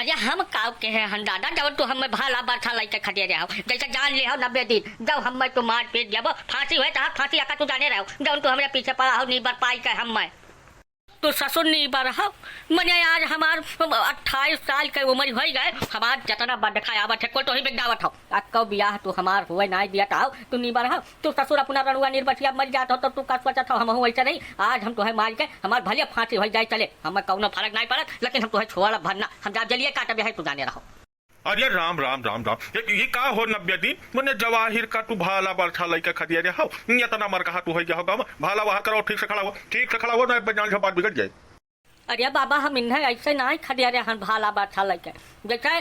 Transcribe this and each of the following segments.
अरे हम काव के हैं हम दादा जब तू हमें भाला बाथा लाइक खड़े रहो जैसे जान ले हो 90 दिन जब हमें तो मार पीट दिया फांसी हुए तो फांसी आका तू जाने रहो जब तू हमारे पीछे पड़ा हो नहीं बर पाई के हम मैं तो ससुर नहीं बर हो मैंने आज हमार 28 साल के उम्र हो गए हमार जतना बड़ दिखाया आवत है कोई तो ही बिगड़ावत हो आज कब बियाह तू हमार हुए ना दिया था तू नहीं बर हो तू ससुर अपना रनुआ निर्बसिया मर जाता हो तो तू का सोचत हो हम वैसे नहीं आज हम तुम्हें मार के हमार भले फांसी हो जाए चले हमें कौनो फर्क नहीं पड़त लेकिन हम तुम्हें छोड़ा भरना हम जब जलिए काटे है तू जाने रहो। अरे राम राम राम राम ये का हो 90 दिन मैंने जवाहिर का तू भाला बरछा लइका खदिया रे हो इतना मर कहा तू हो गया होगा भाला वहां करो ठीक से खड़ा हो ना बजान बात बिगड़ जाए। अरे बाबा हम इन्हें ऐसे नहीं खड़े रहे हम भाला बाछा लेके जैसे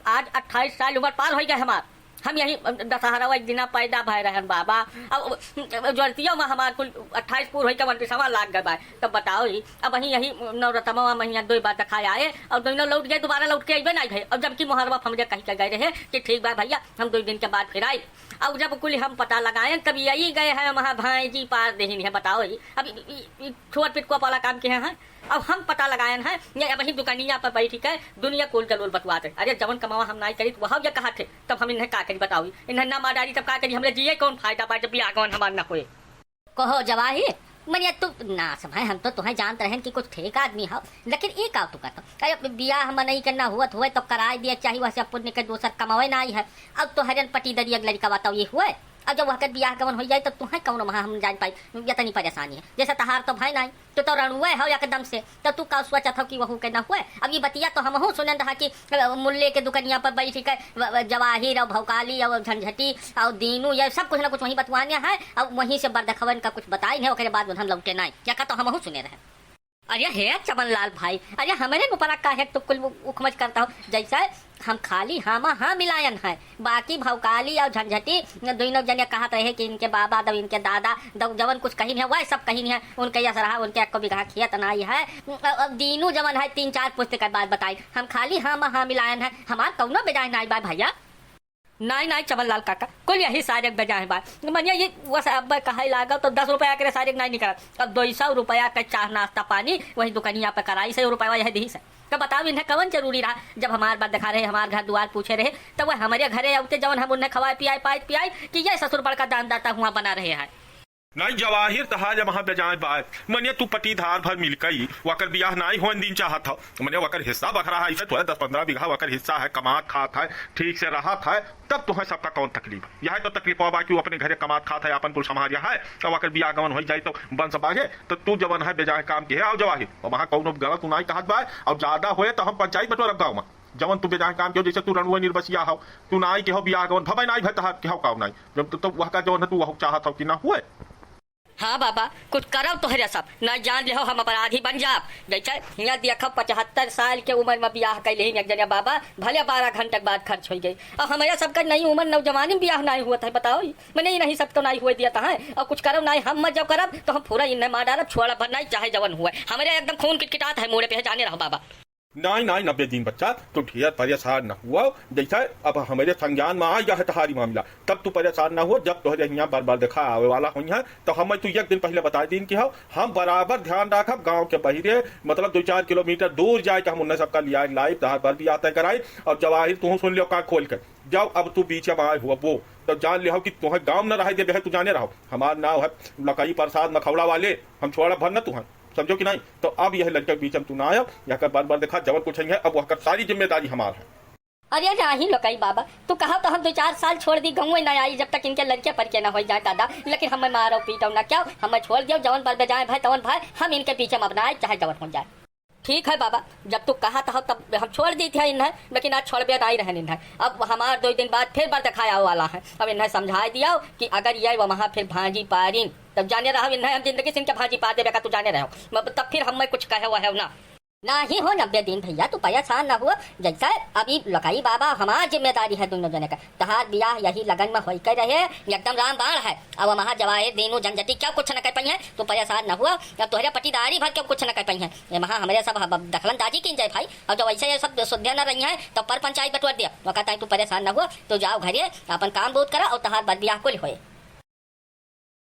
आज 28 साल उम्र पार हो गए हमार हम यही दशहरा एक दिन पैदा भय रहे बाबा अब ज्योतियों में हमारे कुल 28 पूर हो 29वां लाग गए तब बताओ ही अब वहीं यही नवरतमा महीना 2 बार दिखाए आए और दोनों लौट गए दोबारा लौट के अबे नहीं गए और जबकि मुहर्रम हम कहीं के गए रहे कि ठीक बा भैया हम 2 दिन के बाद फिर आए अब जब कुल हम पता लगाए तब यही गए हैं वहाँ भाई जी पार देही है बताओ ही अब छोट पिटको वाला काम किए हैं अब हम पता लगाए हैं ये वही दुकानिया पर बैठी के दुनिया कुल जरूर बतवाते अरे जवन कमावा हम नहीं करी वहाँ ये कहा थे तब हम इन्हें का करी बताओ इन्हें ना मारी तब का करी हमने जिये कौन फायदा पा जब बिया कौन हमारा ना हुए कहो जवाहिर मनिया तू ना समय हम तो तुम्हें जानते रहे कि कुछ ठेक आदमी हो लेकिन एक आओ तू कहता अरे बिया हम नहीं करना हुआ तो कराए दिया चाहिए वैसे पुण्य के दोसर कमावे ना आई है अब तो हरियन पटी दरिया लड़का बताओ ये हुए अब जब वह बियाह कवन हो जाए तो तुम्हें कौन वहाँ हम जान पाई इतनी परेशानी है जैसे तहार तो भाई नहीं तो रणुए हो एकदम से तो तू का सोचा था कि वह के न हुए अब ये बतिया तो हम सुन रहा कि मुल्ले के दुकनिया पर बैठी के जवाहिर और भौकाली और झंझटी और दीनू ये सब कुछ ना कुछ वहीं बतवाने हैं और वहीं से बरदखवन का कुछ बताई है उसके बाद हम लौटे नहीं क्या का तो हम सुने रहे। अरे है चमनलाल भाई अरे हमारे ऊपर का है तो कुल उखमच करता हूँ जैसे हम खाली हाँ मिलायन है बाकी भौकाली और झंझटी दोनों जने कहते रहे कि इनके बाबा दब इनके दादा दब जवन कुछ कहीं है वह सब कहीं है उनके यस रहा उनके को भी कहा खेत नहीं है दीनू जवन है 3-4 पुस्तक के बाद बताई हम खाली हाँ मिलायन है हमार कौनो बेजाय नहीं बा भैया नहीं चमनलाल काका कुल यही सारे बजाए बात मनिया ये बस अब कहा लागा तो 10 रुपया के सारे नहीं निकला अब 200 रुपया का चाह नाश्ता पानी वही दुकानिया पर कराई 100 रुपया यह दी से तो बताओ इन्हें कवन जरूरी रहा जब हमारे बात दिखा रहे हमारे घर द्वार पूछे रहे तो वह हमारे घरे आते जब हम उन्हें खवाए पियाए कि ये ससुर बड़ का दानदाता हुआ बना रहे हैं नहीं जवाहिर तहा जब वहां बेजाए बात मने तू पटीधार भर मिल गई वकर बियाह नहीं हो दिन चाहत हो मने वकर हिस्सा बखरा है थोड़ा 10-15 बीघा वकर हिस्सा है कमात खात है ठीक से रहा था तब तुम्हें सबका कौन तकलीफ यह तो तकलीफ होगा कि अपने घरे कमात खात है अपन कुल समारिया है तो वकर बियाह गवन हो जाए तो बन सबागे तो तू जवन है बेजाए काम के है और जवाहिर और वहां कौन गलत नहीं कहत बा और ज्यादा होए तो हम पंचायत बटोर गाँव में जवन तू बेजाय काम के जैसे तू रणुआ निर्बसिया हो तू नाई के हो बियाह गवन भवे नहीं भता के हो काम नहीं जब तो वह का जवन तू वह चाहत हो कि ना हुए। हाँ बाबा कुछ करो तो है सब न जान ले हम अपराधी बन जा जैसे यहाँ देखो 75 साल के उम्र में ब्याह कैले एक जने बाबा भले 12 घंटे बाद खर्च हो गई और हमारा सबका नई उम्र नौजवानी में ब्याह नहीं हुआ था बताओ मैंने नहीं सब तो नहीं हुए दिया था और कुछ करो नहीं हम मत जब करब तो हम पूरा इन्हें मार डालब छोड़ा भर नहीं चाहे जवन हुआ हमारे एकदम खून किटकिटात है मोड़े पे जाने रहो बाबा नहीं 90 दिन बच्चा तो ढेर परेशान न हुआ जैसा अब हमारे संज्ञान में आ गया है तुम्हारी मामला तब तू परेशान न हो जब तुझे यहाँ बार देखा आवे वाला हुई है तो हम तू एक दिन पहले बता दिन की हो हम बराबर ध्यान रखब गांव के बहिरे मतलब 2-4 किलोमीटर दूर जाए कि हम उन्हें सबका लिया लाइव दहार पर भी आता कराई और जवाहिर तू सुन लियो का खोल कर जब अब तू बीच में आए हुआ वो तो जान लियो कि तुम्हें गाँव न रह दे तू जाने रहो हमारा नाव है लकई प्रसाद मखौड़ा वाले हम छोड़ा भर न तू समझो कि नहीं तो अब यह लड़के बीच में तू ना आया या कर बार देखा जवन कुछ है अब वह सारी जिम्मेदारी हमार है। अरे नहीं लोकई बाबा तू कहा तो हम 2-4 साल छोड़ दी गाँव में न आई जब तक इनके लड़के पर के न हो जाए दादा लेकिन हमें मारो पीटो ना क्या हमें छोड़ दियो जवन पर बजाए भाई तवन भाई हम इनके पीछे में अपनाए चाहे जवन हो जाए ठीक है बाबा जब तू कहा था तब हम छोड़ दी थी इन्हें लेकिन आज छोड़ नहीं रहे इन्हें अब हमारे 2 दिन बाद फिर बार दिखाया वाला है अब इन्हें समझा दिया कि अगर ये वहाँ फिर भाजी पारिन तब जाने रहो इन्हें हम जिंदगी से इनके भाजी पा देगा तू जाने रहो तब फिर हमें कुछ कहे हुआ है ना नहीं हो 90 दिन भैया तू परेशान ना हुआ जैसा अभी लकाई बाबा हमारी जिम्मेदारी है दोनों जने का तहार बियाह यही लगन में होई कर रहे एकदम राम बाण है अब वहाँ जवाहिर दीनू झंझटी क्या कुछ न कर पाई है तो परेशान न हुआ अब तोहरे पटीदारी भर के कुछ न कर पाई है ये वहाँ हमारे सब दखलंदाजी की जाए भाई और जब वैसे ये सब शुद्ध न रही है तो पर पंचायत बटोर दिया वो कहता है तू परेशान न हुआ तो जाओ घरे अपन काम बहुत करा और तहार बियाह कुल होए।